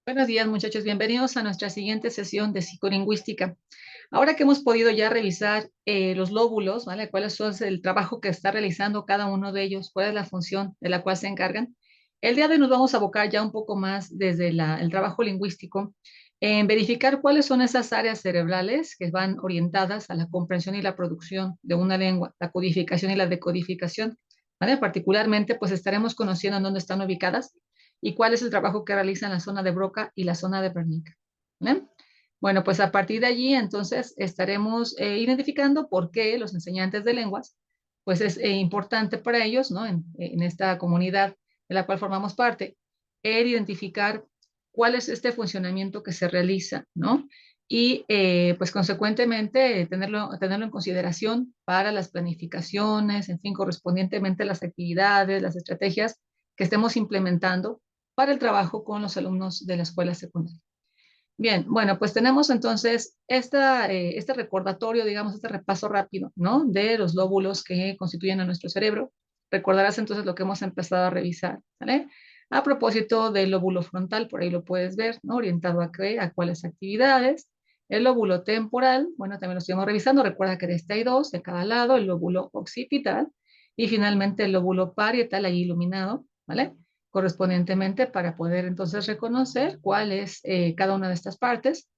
Buenos días, muchachos. Bienvenidos a nuestra siguiente sesión de psicolingüística. Ahora que hemos podido ya revisar los lóbulos, ¿vale? ¿Cuál es el trabajo que está realizando cada uno de ellos? ¿Cuál es la función de la cual se encargan? El día de hoy nos vamos a abocar ya un poco más desde el trabajo lingüístico en verificar cuáles son esas áreas cerebrales que van orientadas a la comprensión y la producción de una lengua, la codificación y la decodificación, ¿vale? Particularmente, pues estaremos conociendo en dónde están ubicadas y cuál es el trabajo que realizan la zona de Broca y la zona de Wernicke. ¿Vale? Bueno, pues a partir de allí entonces estaremos identificando por qué los enseñantes de lenguas, pues es importante para ellos, ¿no? En esta comunidad de la cual formamos parte, el identificar cuál es este funcionamiento que se realiza, ¿no? Y pues consecuentemente tenerlo en consideración para las planificaciones, en fin, correspondientemente las actividades, las estrategias que estemos implementando para el trabajo con los alumnos de la escuela secundaria. Bien, bueno, pues tenemos entonces este recordatorio, digamos, este repaso rápido, ¿no? De los lóbulos que constituyen a nuestro cerebro. Recordarás entonces lo que hemos empezado a revisar, ¿vale? A propósito del lóbulo frontal, por ahí lo puedes ver, ¿no? Orientado a qué, a cuáles actividades. El lóbulo temporal, bueno, también lo estuvimos revisando. Recuerda que de este hay dos de cada lado, el lóbulo occipital y finalmente el lóbulo parietal, ahí iluminado, ¿vale? Correspondientemente para poder entonces reconocer cuál es cada una de estas partes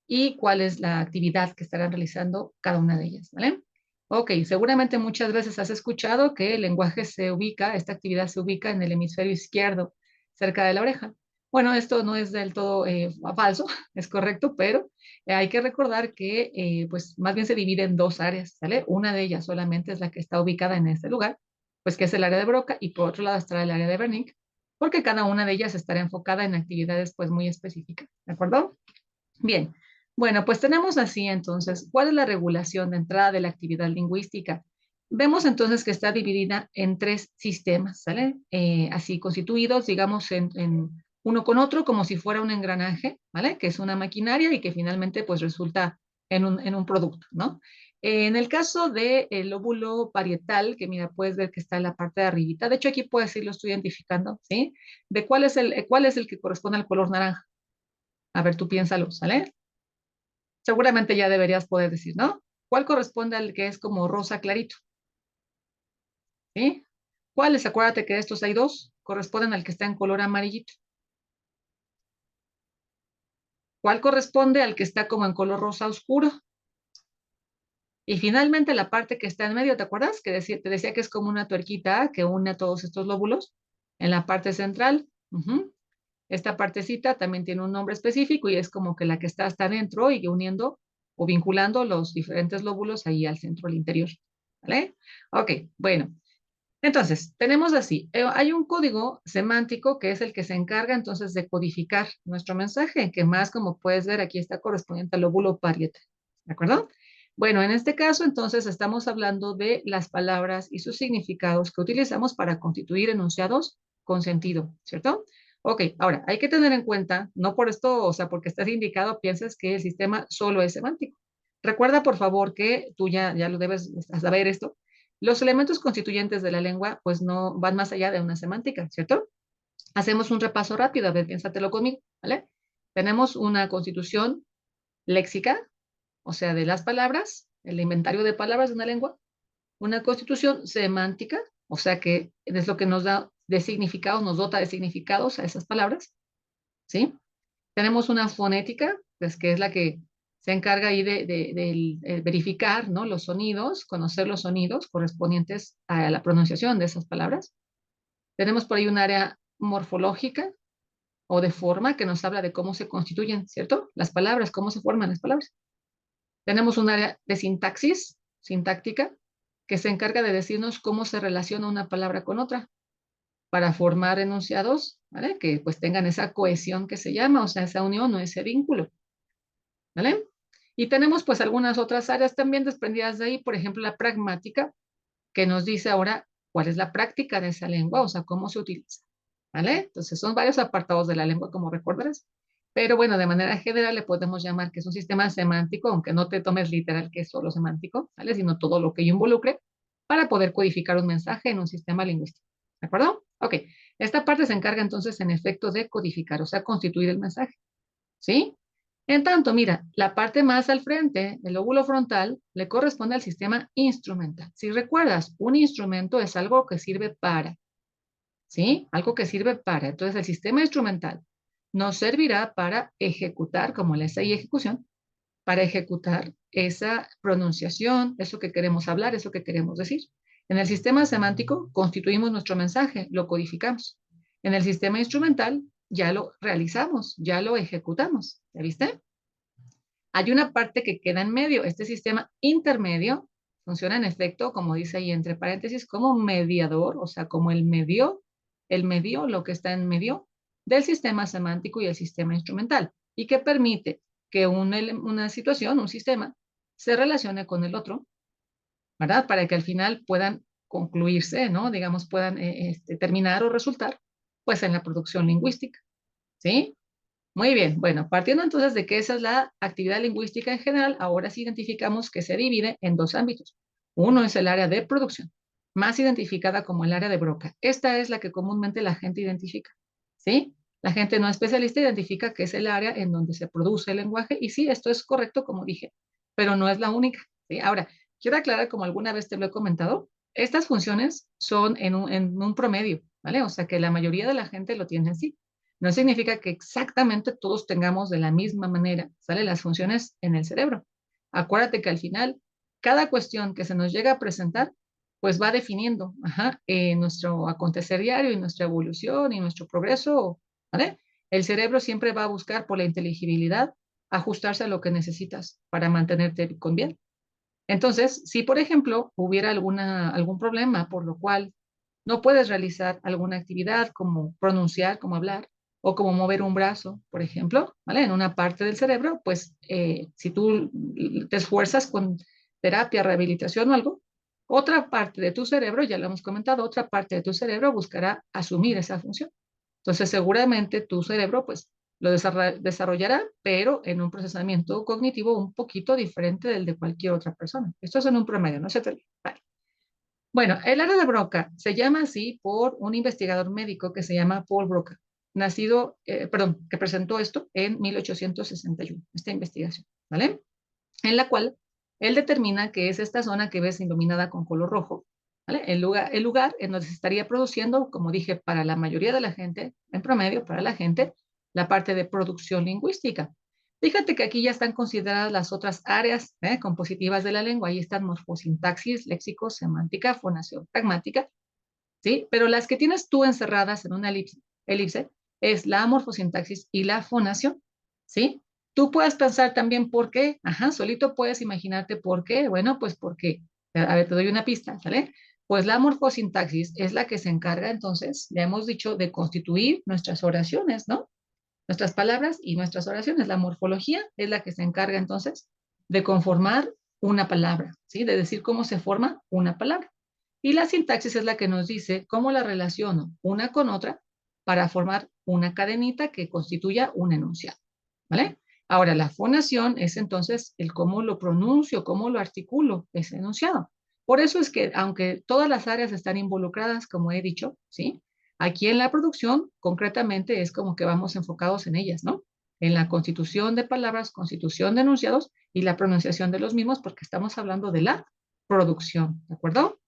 y cuál es la actividad que estarán realizando cada una de ellas, ¿vale? Ok, seguramente muchas veces has escuchado que el lenguaje se ubica, esta actividad se ubica en el hemisferio izquierdo, cerca de la oreja. Bueno, esto no es del todo falso, es correcto, pero hay que recordar que pues más bien se divide en dos áreas, ¿vale? Una de ellas solamente es la que está ubicada en este lugar, pues que es el área de Broca, y por otro lado está el área de Wernicke, porque cada una de ellas estará enfocada en actividades pues muy específicas, ¿de acuerdo? Bien, bueno, pues tenemos así entonces, ¿cuál es la regulación de entrada de la actividad lingüística? Vemos entonces que está dividida en tres sistemas, ¿sale? Así constituidos, digamos, en uno con otro, como si fuera un engranaje, ¿vale? Que es una maquinaria y que finalmente pues resulta en un producto, ¿no? En el caso del lóbulo parietal, que mira, puedes ver que está en la parte de arribita, de hecho aquí puedes ir, lo estoy identificando, ¿sí? De cuál es el que corresponde al color naranja. A ver, tú piénsalo, ¿sale? Seguramente ya deberías poder decir, ¿no? ¿Cuál corresponde al que es como rosa clarito? ¿Sí? ¿Cuáles? Acuérdate que de estos hay dos, corresponden al que está en color amarillito. ¿Cuál corresponde al que está como en color rosa oscuro? Y finalmente la parte que está en medio, ¿te acuerdas? Te decía que es como una tuerquita que une a todos estos lóbulos en la parte central. Esta partecita también tiene un nombre específico y es como que la que está hasta adentro y uniendo o vinculando los diferentes lóbulos ahí al centro, al interior. ¿Vale? Ok, bueno. Entonces, tenemos así, hay un código semántico que es el que se encarga entonces de codificar nuestro mensaje, que más como puedes ver aquí está correspondiente al lóbulo parietal. ¿De acuerdo? Bueno, en este caso entonces estamos hablando de las palabras y sus significados que utilizamos para constituir enunciados con sentido, ¿cierto? Ok, ahora hay que tener en cuenta, no por esto, o sea, porque estás indicado, piensas que el sistema solo es semántico. Recuerda, por favor, que tú ya lo debes saber esto. Los elementos constituyentes de la lengua, pues no van más allá de una semántica, ¿cierto? Hacemos un repaso rápido, a ver, piénsatelo conmigo, ¿vale? Tenemos una constitución léxica, o sea, de las palabras, el inventario de palabras de una lengua, una constitución semántica, o sea, que es lo que nos da de significados, nos dota de significados a esas palabras, ¿sí? Tenemos una fonética, pues que es la que se encarga ahí de verificar, ¿no? Los sonidos, conocer los sonidos correspondientes a la pronunciación de esas palabras. Tenemos por ahí un área morfológica o de forma que nos habla de cómo se constituyen, ¿cierto? Las palabras, cómo se forman las palabras. Tenemos un área de sintaxis, sintáctica, que se encarga de decirnos cómo se relaciona una palabra con otra para formar enunciados, ¿vale? Que pues tengan esa cohesión que se llama, o sea, esa unión o ese vínculo. ¿Vale? Y tenemos pues algunas otras áreas también desprendidas de ahí, por ejemplo, la pragmática, que nos dice ahora cuál es la práctica de esa lengua, o sea, cómo se utiliza. ¿Vale? Entonces son varios apartados de la lengua, como recordarás. Pero bueno, de manera general le podemos llamar que es un sistema semántico, aunque no te tomes literal que es solo semántico, ¿vale? Sino todo lo que involucre para poder codificar un mensaje en un sistema lingüístico. ¿De acuerdo? Ok. Esta parte se encarga entonces en efecto de codificar, o sea, constituir el mensaje. ¿sí? En tanto, mira, la parte más al frente, el lóbulo frontal, le corresponde al sistema instrumental. Si recuerdas, un instrumento es algo que sirve para, ¿sí? Algo que sirve para. Entonces, el sistema instrumental nos servirá para ejecutar, como la y ejecución, para ejecutar esa pronunciación, eso que queremos hablar, eso que queremos decir. En el sistema semántico constituimos nuestro mensaje, lo codificamos. En el sistema instrumental ya lo realizamos, ya lo ejecutamos. ¿Ya viste? Hay una parte que queda en medio. Este sistema intermedio funciona en efecto, como dice ahí entre paréntesis, como mediador, o sea, como el medio, lo que está en medio del sistema semántico y el sistema instrumental, y que permite que una situación, un sistema, se relacione con el otro, ¿verdad? Para que al final puedan concluirse, ¿no? Digamos, puedan terminar o resultar, pues, en la producción lingüística, ¿sí? Muy bien, bueno, partiendo entonces de que esa es la actividad lingüística en general, ahora sí identificamos que se divide en dos ámbitos. Uno es el área de producción, más identificada como el área de Broca. Esta es la que comúnmente la gente identifica, ¿sí? La gente no especialista identifica que es el área en donde se produce el lenguaje y sí, esto es correcto, como dije, pero no es la única, ¿sí? Ahora, quiero aclarar, como alguna vez te lo he comentado, estas funciones son en un promedio, ¿vale? O sea que la mayoría de la gente lo tiene así. No significa que exactamente todos tengamos de la misma manera, ¿sale? Las funciones en el cerebro. Acuérdate que al final, cada cuestión que se nos llega a presentar, pues va definiendo, nuestro acontecer diario y nuestra evolución y nuestro progreso, ¿vale? El cerebro siempre va a buscar por la inteligibilidad ajustarse a lo que necesitas para mantenerte con bien. Entonces, si por ejemplo hubiera algún problema por lo cual no puedes realizar alguna actividad como pronunciar, como hablar, o como mover un brazo, por ejemplo, ¿vale? En una parte del cerebro, pues si tú te esfuerzas con terapia, rehabilitación o algo, otra parte de tu cerebro, ya lo hemos comentado, otra parte de tu cerebro buscará asumir esa función. Entonces, seguramente tu cerebro, pues, lo desarrollará, pero en un procesamiento cognitivo un poquito diferente del de cualquier otra persona. Esto es en un promedio, no se te olvide. Vale. Bueno, el área de Broca se llama así por un investigador médico que se llama Paul Broca, que presentó esto en 1861, esta investigación, ¿vale? En la cual él determina que es esta zona que ves iluminada con color rojo, ¿vale? El lugar en donde se estaría produciendo, como dije, para la mayoría de la gente, en promedio, para la gente, la parte de producción lingüística. Fíjate que aquí ya están consideradas las otras áreas compositivas de la lengua. Ahí están morfosintaxis, léxico, semántica, fonación pragmática, ¿sí? Pero las que tienes tú encerradas en una elipse es la morfosintaxis y la fonación, ¿sí? Tú puedes pensar también por qué, solito puedes imaginarte por qué. Bueno, pues porque, a ver, te doy una pista, ¿sale? Pues la morfosintaxis es la que se encarga entonces, ya hemos dicho, de constituir nuestras oraciones, ¿no? Nuestras palabras y nuestras oraciones. La morfología es la que se encarga entonces de conformar una palabra, ¿sí? De decir cómo se forma una palabra. Y la sintaxis es la que nos dice cómo la relaciono una con otra para formar una cadenita que constituya un enunciado, ¿vale? Ahora, la fonación es entonces el cómo lo pronuncio, cómo lo articulo, ese enunciado. Por eso es que, aunque todas las áreas están involucradas, como he dicho, ¿sí? Aquí en la producción, concretamente, es como que vamos enfocados en ellas, ¿no? En la constitución de palabras, constitución de enunciados y la pronunciación de los mismos, porque estamos hablando de la producción, ¿de acuerdo?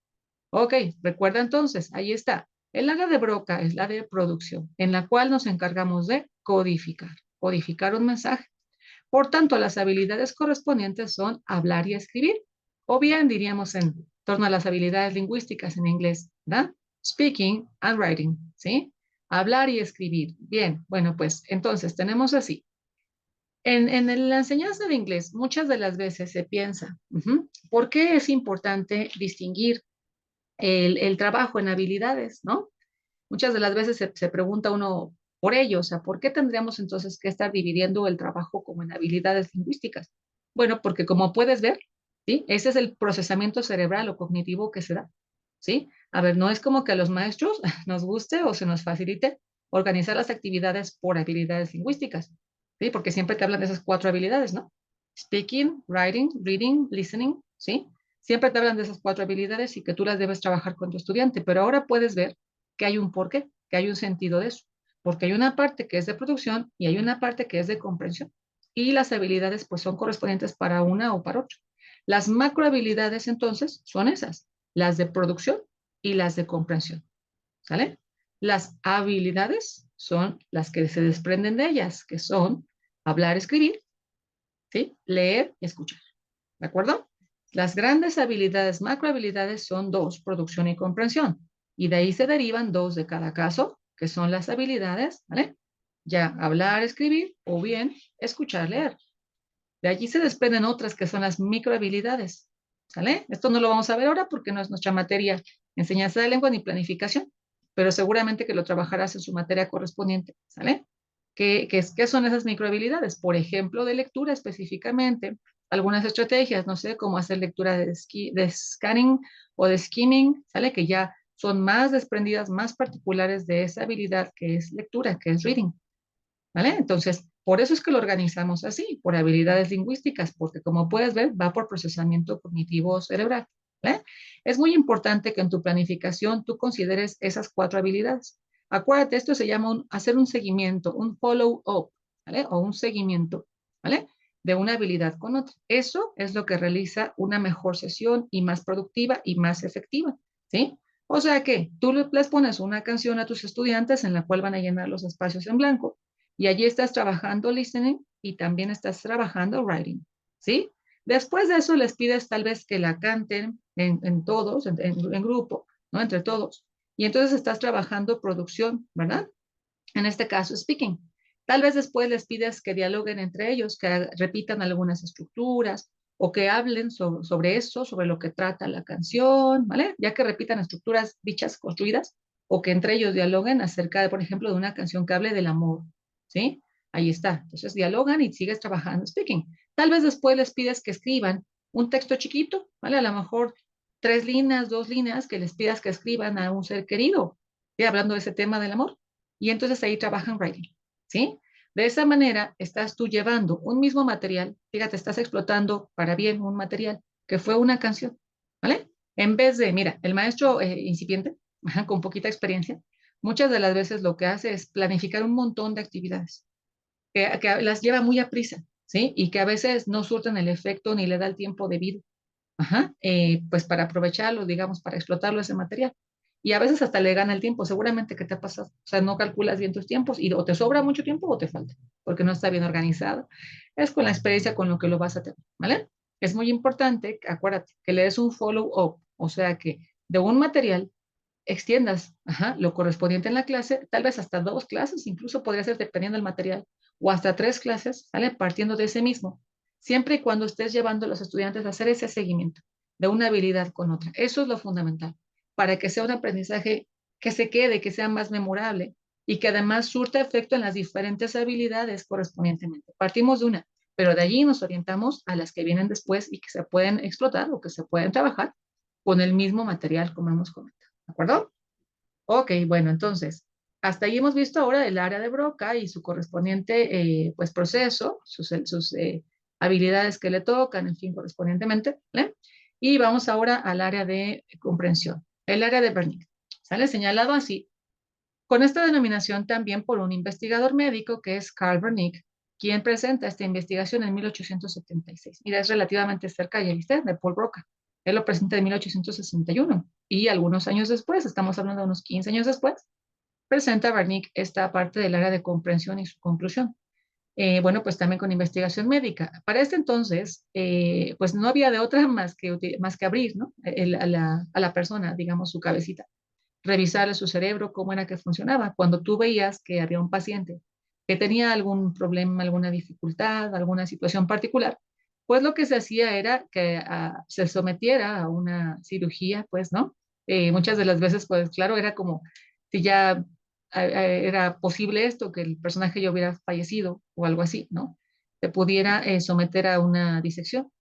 Ok, recuerda entonces, ahí está. El área de Broca es la de producción, en la cual nos encargamos de codificar un mensaje. Por tanto, las habilidades correspondientes son hablar y escribir, o bien diríamos en torno a las habilidades lingüísticas en inglés, ¿verdad? Speaking and writing, ¿sí? Hablar y escribir. Bien, bueno, pues entonces tenemos así. En la enseñanza de inglés, muchas de las veces se piensa, ¿por qué es importante distinguir el trabajo en habilidades, ¿no? Muchas de las veces se pregunta uno por ello, o sea, ¿por qué tendríamos entonces que estar dividiendo el trabajo como en habilidades lingüísticas? Bueno, porque como puedes ver, ¿sí? Ese es el procesamiento cerebral o cognitivo que se da, ¿sí? A ver, no es como que a los maestros nos guste o se nos facilite organizar las actividades por habilidades lingüísticas, ¿sí? Porque siempre te hablan de esas cuatro habilidades, ¿no? Speaking, writing, reading, listening, ¿sí? Siempre te hablan de esas cuatro habilidades y que tú las debes trabajar con tu estudiante, pero ahora puedes ver que hay un porqué, que hay un sentido de eso. porque hay una parte que es de producción y hay una parte que es de comprensión. Y las habilidades pues son correspondientes para una o para otra. Las macrohabilidades entonces son esas, las de producción y las de comprensión, ¿sale? Las habilidades son las que se desprenden de ellas, que son hablar, escribir, ¿sí? Leer y escuchar, ¿de acuerdo? Las grandes habilidades, macrohabilidades son dos, producción y comprensión. Y de ahí se derivan dos de cada caso, que son las habilidades, ¿vale? Ya hablar, escribir o bien escuchar, leer. De allí se desprenden otras que son las microhabilidades, ¿sale? Esto no lo vamos a ver ahora porque no es nuestra materia enseñanza de lengua ni planificación, pero seguramente que lo trabajarás en su materia correspondiente, ¿sale? ¿Qué son esas microhabilidades? Por ejemplo, de lectura específicamente, algunas estrategias, no sé, cómo hacer lectura de scanning o de skimming, ¿sale? Que ya son más desprendidas, más particulares de esa habilidad que es lectura, que es reading. ¿Vale? Entonces, por eso es que lo organizamos así, por habilidades lingüísticas, porque como puedes ver, va por procesamiento cognitivo cerebral. ¿Vale? Es muy importante que en tu planificación tú consideres esas cuatro habilidades. Acuérdate, esto se llama hacer un seguimiento, un follow-up, ¿vale? O un seguimiento, ¿vale? De una habilidad con otra. Eso es lo que realiza una mejor sesión y más productiva y más efectiva, ¿sí? O sea que tú les pones una canción a tus estudiantes en la cual van a llenar los espacios en blanco y allí estás trabajando listening y también estás trabajando writing, ¿sí? Después de eso les pides tal vez que la canten en todos, en grupo, ¿no? Entre todos. Y entonces estás trabajando producción, ¿verdad? En este caso, speaking. Tal vez después les pides que dialoguen entre ellos, que repitan algunas estructuras o que hablen sobre eso, sobre lo que trata la canción, ¿vale? Ya que repitan estructuras dichas, construidas, o que entre ellos dialoguen acerca, de, por ejemplo, de una canción que hable del amor, ¿sí? Ahí está. Entonces dialogan y sigues trabajando speaking. Tal vez después les pides que escriban un texto chiquito, ¿vale? A lo mejor 3 líneas, 2 líneas, que les pidas que escriban a un ser querido, ¿sí? Hablando de ese tema del amor. Y entonces ahí trabajan writing, ¿sí? De esa manera estás tú llevando un mismo material, fíjate, estás explotando para bien un material que fue una canción, ¿vale? En vez de, mira, el maestro incipiente, con poquita experiencia, muchas de las veces lo que hace es planificar un montón de actividades, que las lleva muy a prisa, ¿sí? Y que a veces no surten el efecto ni le da el tiempo debido, pues para aprovecharlo, digamos, para explotarlo ese material. Y a veces hasta le gana el tiempo, seguramente que te ha pasado. O sea, no calculas bien tus tiempos y o te sobra mucho tiempo o te falta, porque no está bien organizado. Es con la experiencia con lo que lo vas a tener, ¿vale? Es muy importante, acuérdate, que le des un follow-up, o sea, que de un material extiendas lo correspondiente en la clase, tal vez hasta 2 clases, incluso podría ser dependiendo del material, o hasta 3 clases, ¿vale? Partiendo de ese mismo, siempre y cuando estés llevando a los estudiantes a hacer ese seguimiento de una habilidad con otra. Eso es lo fundamental, para que sea un aprendizaje que se quede, que sea más memorable y que además surta efecto en las diferentes habilidades correspondientemente. Partimos de una, pero de allí nos orientamos a las que vienen después y que se pueden explotar o que se pueden trabajar con el mismo material, como hemos comentado. ¿De acuerdo? Ok, bueno, entonces, hasta ahí hemos visto ahora el área de Broca y su correspondiente, pues, proceso, sus habilidades que le tocan, en fin, correspondientemente, ¿vale? Y vamos ahora al área de comprensión, el área de Wernicke, ¿sale? Señalado así, con esta denominación también por un investigador médico que es Carl Wernicke, quien presenta esta investigación en 1876. Mira, es relativamente cerca, ya viste, de Paul Broca. Él lo presenta en 1861 y algunos años después, estamos hablando de unos 15 años después, presenta Wernicke esta parte del área de comprensión y su conclusión. Bueno, pues también con investigación médica. Para este entonces, pues no había de otra más que abrir, ¿no? A la persona, digamos, su cabecita, revisarle su cerebro, cómo era que funcionaba. Cuando tú veías que había un paciente que tenía algún problema, alguna dificultad, alguna situación particular, pues lo que se hacía era que se sometiera a una cirugía, pues, ¿no? Muchas de las veces, pues, claro, era como si ya era posible esto, que el personaje ya hubiera fallecido o algo así, ¿no? Se pudiera someter a una disección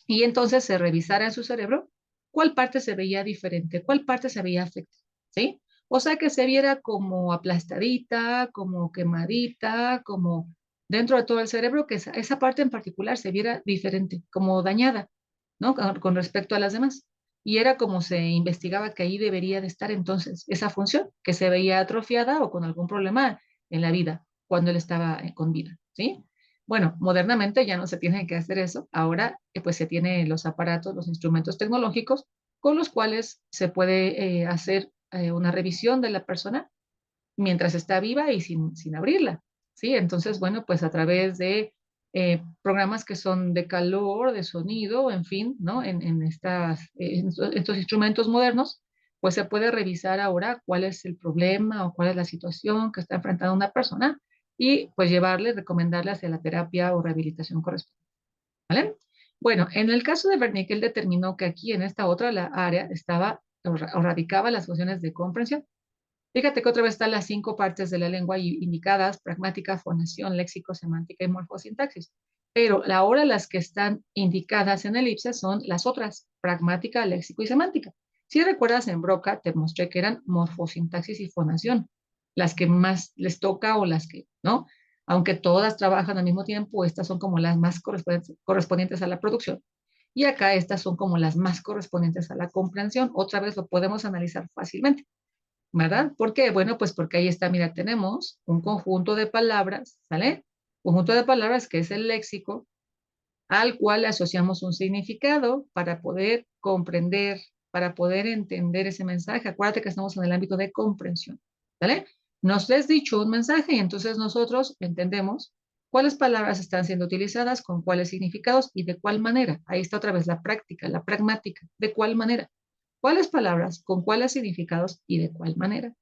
y entonces se revisara en su cerebro cuál parte se veía diferente, cuál parte se veía afectada, ¿sí? O sea, que se viera como aplastadita, como quemadita, como dentro de todo el cerebro, que esa parte en particular se viera diferente, como dañada, ¿no? Con respecto a las demás. Y era como se investigaba que ahí debería de estar entonces esa función, que se veía atrofiada o con algún problema en la vida cuando él estaba con vida, ¿sí? Bueno, modernamente ya no se tiene que hacer eso. Ahora, pues se tienen los aparatos, los instrumentos tecnológicos con los cuales se puede hacer una revisión de la persona mientras está viva y sin abrirla, ¿sí? Entonces, bueno, pues a través de programas que son de calor, de sonido, en fin, ¿no? Estos instrumentos modernos, pues se puede revisar ahora cuál es el problema o cuál es la situación que está enfrentando una persona y pues llevarle, recomendarle hacia la terapia o rehabilitación correspondiente, ¿vale? Bueno, en el caso de Wernicke, él determinó que aquí en esta otra la área estaba o radicaba las funciones de comprensión. Fíjate que otra vez están las 5 partes de la lengua indicadas: pragmática, fonación, léxico, semántica y morfosintaxis. Pero ahora las que están indicadas en elipses son las otras: pragmática, léxico y semántica. Si recuerdas, en Broca te mostré que eran morfosintaxis y fonación, las que más les toca o las que, ¿no? Aunque todas trabajan al mismo tiempo, estas son como las más correspondientes a la producción. Y acá estas son como las más correspondientes a la comprensión. Otra vez lo podemos analizar fácilmente, ¿verdad? ¿Por qué? Bueno, pues porque ahí está, mira, tenemos un conjunto de palabras, ¿sale? Conjunto de palabras que es el léxico, al cual le asociamos un significado para poder comprender, para poder entender ese mensaje. Acuérdate que estamos en el ámbito de comprensión, ¿sale? Nos les dicho un mensaje y entonces nosotros entendemos cuáles palabras están siendo utilizadas, con cuáles significados y de cuál manera. Ahí está otra vez la práctica, la pragmática. ¿De cuál manera? ¿Cuáles palabras, con cuáles significados y de cuál manera?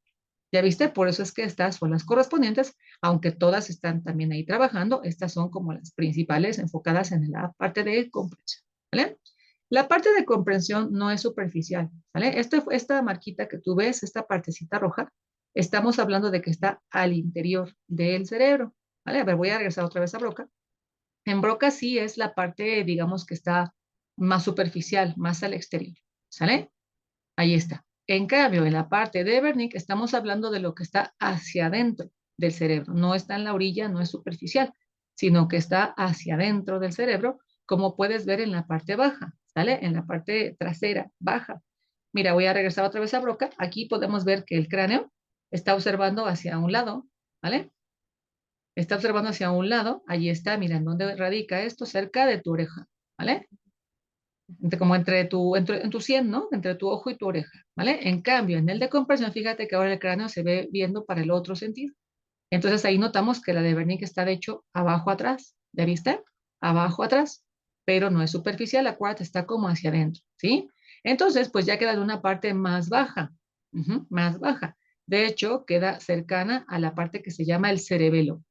¿Ya viste? Por eso es que estas son las correspondientes, aunque todas están también ahí trabajando, estas son como las principales enfocadas en la parte de comprensión, ¿vale? La parte de comprensión no es superficial, ¿vale? Esta marquita que tú ves, esta partecita roja, estamos hablando de que está al interior del cerebro, ¿vale? A ver, voy a regresar otra vez a Broca. En Broca sí es la parte, digamos, que está más superficial, más al exterior, ¿sale? Ahí está. En cambio, en la parte de Wernicke estamos hablando de lo que está hacia adentro del cerebro. No está en la orilla, no es superficial, sino que está hacia adentro del cerebro, como puedes ver en la parte baja, ¿sale? En la parte trasera, baja. Mira, voy a regresar otra vez a Broca. Aquí podemos ver que el cráneo está observando hacia un lado, ¿vale? Está observando hacia un lado. Allí está, mira, ¿en dónde radica esto? Cerca de tu oreja, ¿vale? Como en tu sien, ¿no? Entre tu ojo y tu oreja, ¿vale? En cambio, en el de compresión, fíjate que ahora el cráneo se ve viendo para el otro sentido. Entonces ahí notamos que la de Wernicke está de hecho abajo atrás, ¿ya viste? Abajo atrás, pero no es superficial, la cuarta está como hacia adentro, ¿sí? Entonces, pues ya queda de una parte más baja, más baja. De hecho, queda cercana a la parte que se llama el cerebelo,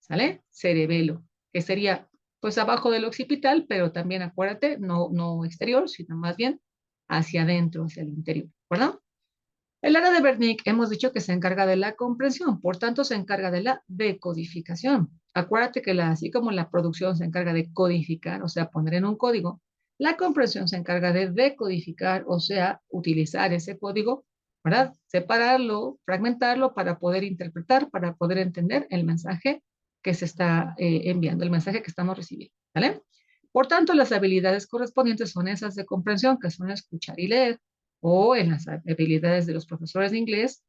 ¿sale? Cerebelo, que sería pues abajo del occipital, pero también acuérdate, no exterior, sino más bien hacia adentro, hacia el interior, ¿verdad? El área de Wernicke hemos dicho que se encarga de la comprensión, por tanto se encarga de la decodificación. Acuérdate que así como la producción se encarga de codificar, o sea, poner en un código, la comprensión se encarga de decodificar, o sea, utilizar ese código, ¿verdad? Separarlo, fragmentarlo para poder interpretar, para poder entender el mensaje que se está enviando, el mensaje que estamos recibiendo, ¿vale? Por tanto, las habilidades correspondientes son esas de comprensión, que son escuchar y leer, o en las habilidades de los profesores de inglés,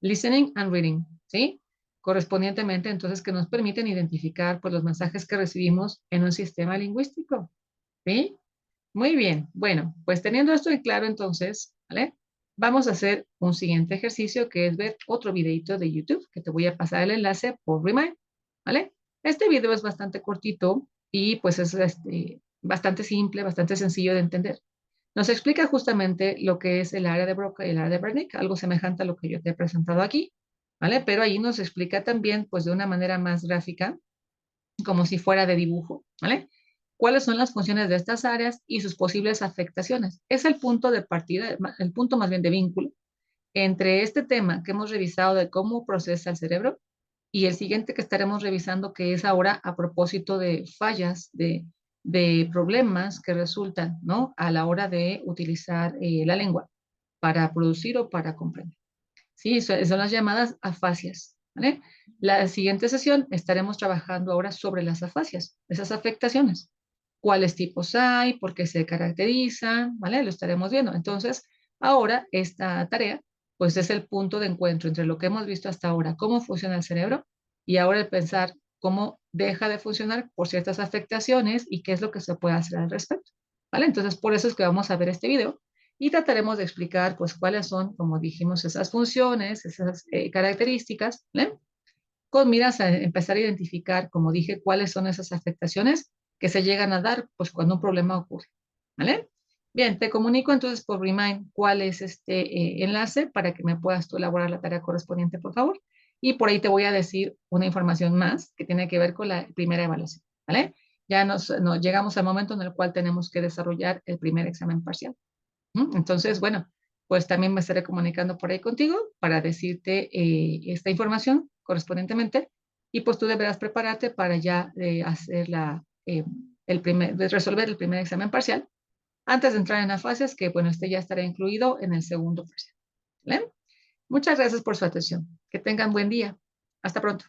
listening and reading, ¿sí? Correspondientemente, entonces, que nos permiten identificar pues, los mensajes que recibimos en un sistema lingüístico, ¿sí? Muy bien, bueno, pues teniendo esto en claro, entonces, ¿vale? Vamos a hacer un siguiente ejercicio que es ver otro videito de YouTube, que te voy a pasar el enlace por Remind, ¿vale? Este video es bastante cortito y pues es bastante simple, bastante sencillo de entender. Nos explica justamente lo que es el área de Broca y el área de Wernicke, algo semejante a lo que yo te he presentado aquí, ¿vale? Pero ahí nos explica también, pues de una manera más gráfica, como si fuera de dibujo, ¿vale? ¿Cuáles son las funciones de estas áreas y sus posibles afectaciones? Es el punto de partida, el punto más bien de vínculo entre este tema que hemos revisado de cómo procesa el cerebro y el siguiente que estaremos revisando, que es ahora a propósito de fallas, de problemas que resultan, ¿no? A la hora de utilizar la lengua para producir o para comprender. Sí, son las llamadas afasias, ¿vale? La siguiente sesión estaremos trabajando ahora sobre las afasias, esas afectaciones. ¿Cuáles tipos hay? ¿Por qué se caracterizan? ¿Vale? Lo estaremos viendo. Entonces, ahora esta tarea pues es el punto de encuentro entre lo que hemos visto hasta ahora, cómo funciona el cerebro, y ahora el pensar cómo deja de funcionar por ciertas afectaciones y qué es lo que se puede hacer al respecto, ¿vale? Entonces, por eso es que vamos a ver este video y trataremos de explicar, pues, cuáles son, como dijimos, esas funciones, esas características, ¿vale? Con miras a empezar a identificar, como dije, cuáles son esas afectaciones que se llegan a dar, pues, cuando un problema ocurre, ¿vale? Bien, te comunico entonces por Remind cuál es este enlace para que me puedas tú elaborar la tarea correspondiente, por favor. Y por ahí te voy a decir una información más que tiene que ver con la primera evaluación, ¿vale? Ya nos llegamos al momento en el cual tenemos que desarrollar el primer examen parcial. Entonces, bueno, pues también me estaré comunicando por ahí contigo para decirte esta información correspondientemente y pues tú deberás prepararte para ya hacer resolver el primer examen parcial antes de entrar en las fases que, bueno, este ya estará incluido en el segundo parcial. ¿Vale? Muchas gracias por su atención. Que tengan buen día. Hasta pronto.